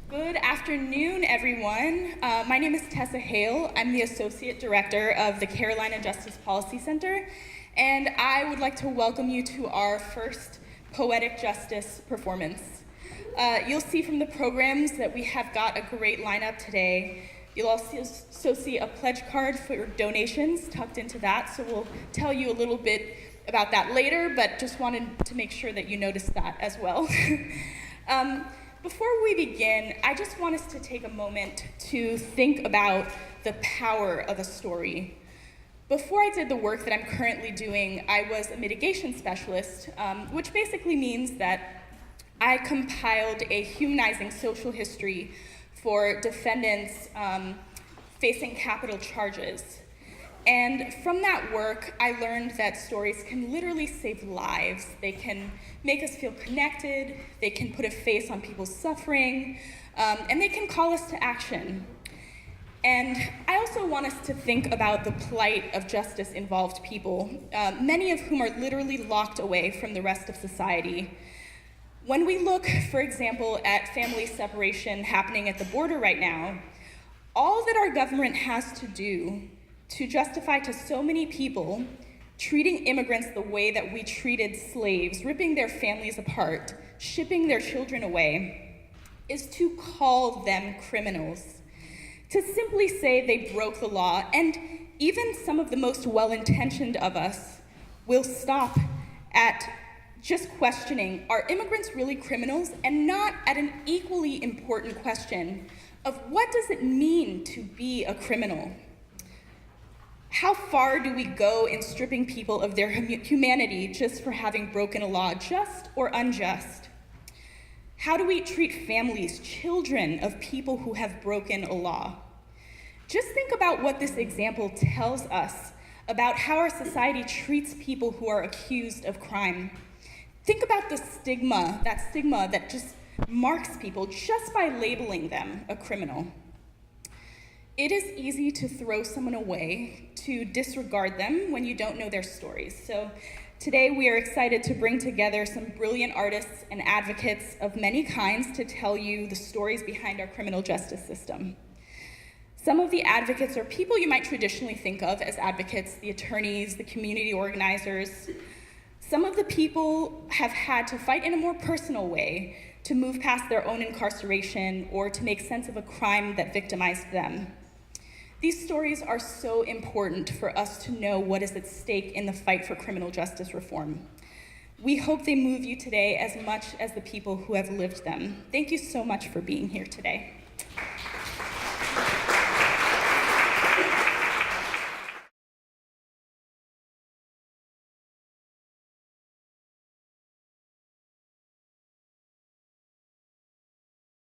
Good afternoon, everyone. My name is Tessa Hale. I'm the Associate Director of the Carolina Justice Policy Center, and I would like to welcome you to our first Poetic Justice performance. You'll see from the programs that we have got a great lineup today. You'll also see a pledge card for donations tucked into that, so we'll tell you a little bit about that later, but just wanted to make sure that you noticed that as well. Before we begin, I just want us to take a moment to think about the power of a story. Before I did the work that I'm currently doing, I was a mitigation specialist, which basically means that I compiled a humanizing social history for defendants facing capital charges. And from that work, I learned that stories can literally save lives. They can make us feel connected, they can put a face on people's suffering, and they can call us to action. And I also want us to think about the plight of justice-involved people, many of whom are literally locked away from the rest of society. When we look, for example, at family separation happening at the border right now, all that our government has to do to justify to so many people treating immigrants the way that we treated slaves, ripping their families apart, shipping their children away, is to call them criminals. To simply say they broke the law, and even some of the most well-intentioned of us will stop at just questioning, are immigrants really criminals? And not at an equally important question of what does it mean to be a criminal? How far do we go in stripping people of their humanity just for having broken a law, just or unjust? How do we treat families, children of people who have broken a law? Just think about what this example tells us about how our society treats people who are accused of crime. Think about the stigma that just marks people just by labeling them a criminal. It is easy to throw someone away, to disregard them when you don't know their stories. So today we are excited to bring together some brilliant artists and advocates of many kinds to tell you the stories behind our criminal justice system. Some of the advocates are people you might traditionally think of as advocates, the attorneys, the community organizers. Some of the people have had to fight in a more personal way to move past their own incarceration or to make sense of a crime that victimized them. These stories are so important for us to know what is at stake in the fight for criminal justice reform. We hope they move you today as much as the people who have lived them. Thank you so much for being here today.